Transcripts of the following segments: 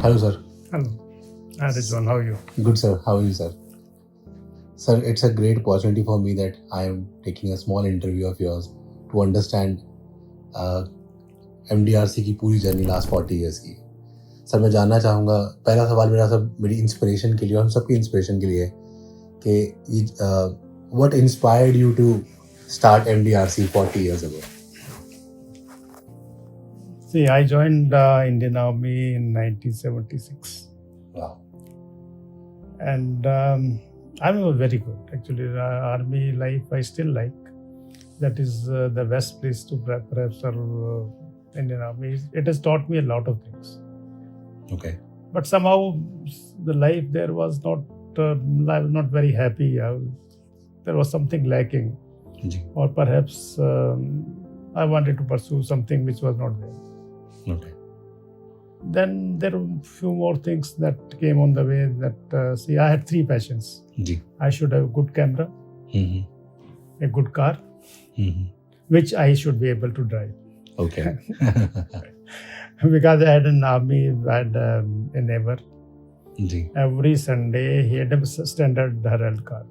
Hello, sir. Hello. Hi, Rizwan. How are you? Good, sir. How are you, sir? Sir, it's a great opportunity for me that I am taking a small interview of yours to understand MDRC की पूरी journey last 40 years की. Sir, मैं जानना चाहूँगा, पहला सवाल मेरा सब मेरी इंस्पिरेशन के लिए, हम सबकी इंस्पिरेशन के लिए कि what inspired you to start MDRC 40 years ago? See, I joined Indian Army in 1976. Wow. And Army was very good. Actually, Army life I still like. That is the best place to perhaps serve Indian Army. It has taught me a lot of things. Okay. But somehow the life there was not, I was not very happy. There was something lacking. Or perhaps I wanted to pursue something which was not there. Okay. Then there were a few more things that came on the way that, see, I had three passions. I should have a good camera, a good car, which I should be able to drive. Okay. Because I had an army, I had a neighbor. Every Sunday he had a standard Herald car.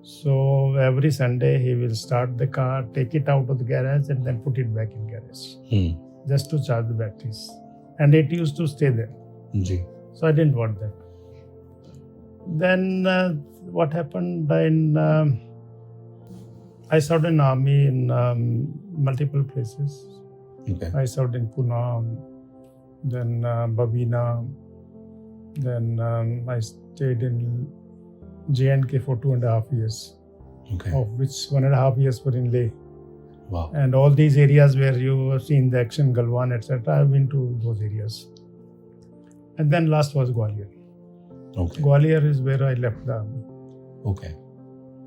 So every Sunday he will start the car, take it out of the garage and then put it back in garage. Just to charge the batteries. And it used to stay there. So I didn't want that. Then what happened in, I served in army in multiple places. Okay. I served in Pune, then Babina, then I stayed in J&K for 2.5 years, of which 1.5 years were in Leh. Wow. And all these areas where you have seen the action, Galwan, etc., I've been to those areas. And then last was Gwalior. Okay. Gwalior is where I left the army. Okay.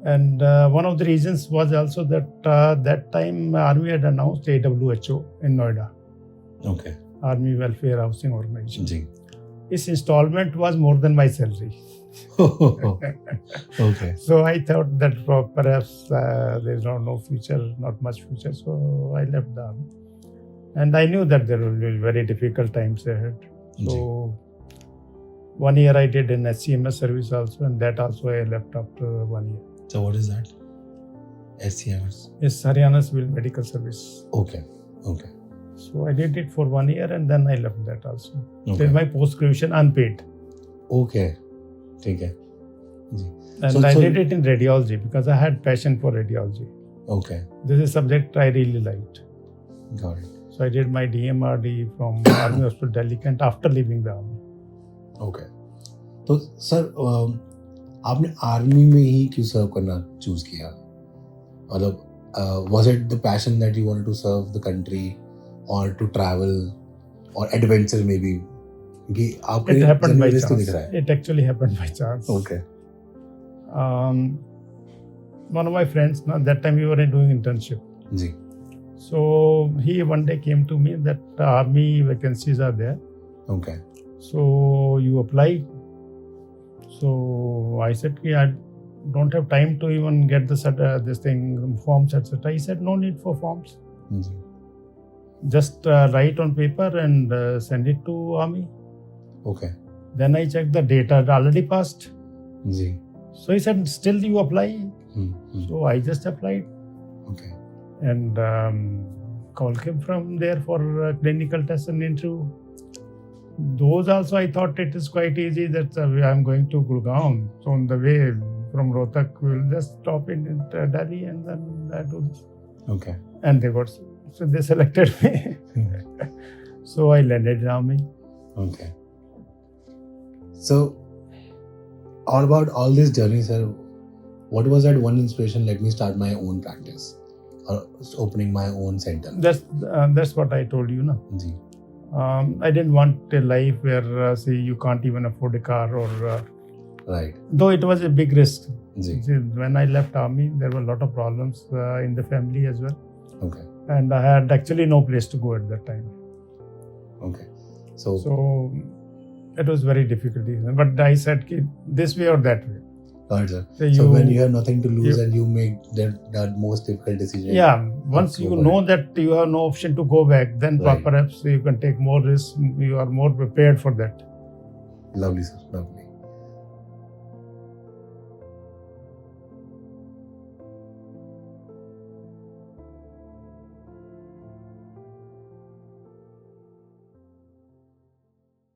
And one of the reasons was also that that time Army had announced AWHO in Noida. Okay. Army Welfare Housing Organization. Ji. Its installment was more than my salary. Okay. So I thought that perhaps there's no future, not much future. So I left the army. And I knew that there will be very difficult times ahead. So 1 year I did an SCMS service also, and that also I left after 1 year. So what is that? SCMS? It's Haryana Civil Medical Service. Okay. Okay. So I did it for 1 year and then I left that also. Okay. Did my post-graduation unpaid. Okay. Okay. And I did it in radiology because I had passion for radiology. Okay. This is a subject I really liked. Got it. So I did my DMRD from Army Hospital Delhi Kent after leaving the army. Okay. तो sir आपने army में ही क्यों सर्व करना choose किया? मतलब was it the passion that you wanted to serve the country or to travel or adventure maybe? It happened by chance. It actually happened by chance. Okay. One of my friends, that time we were doing internship. Ji. So he one day came to me that army vacancies are there. Okay. So you apply. So I said, I don't have time to even get this thing, forms, etc. He said, no need for forms. Just write on paper and send it to army. Okay. Then I checked the date had already passed. Ji. So he said, still you apply? So I just applied. Okay. And call came from there for clinical test and interview. Those also I thought it is quite easy that I'm going to Gurgaon. So on the way from Rohtak, we'll just stop in Delhi and then do this. Okay. And so they selected me. So I landed in army. Okay. So, all about all this journey, sir, what was that one inspiration? Let me start my own practice or opening my own center. That's what I told you, no? Ji. I didn't want a life where, say, you can't even afford a car or... right. Though it was a big risk. Ji. See, when I left army, there were a lot of problems in the family as well. Okay. And I had actually no place to go at that time. Okay. So it was very difficult. But I said, this way or that way. Got it, So sir. So when you have nothing to lose and you make that most difficult decision. Yeah, once you know that you have no option to go back, then Right. perhaps you can take more risk. You are more prepared for that. Lovely, sir. Lovely.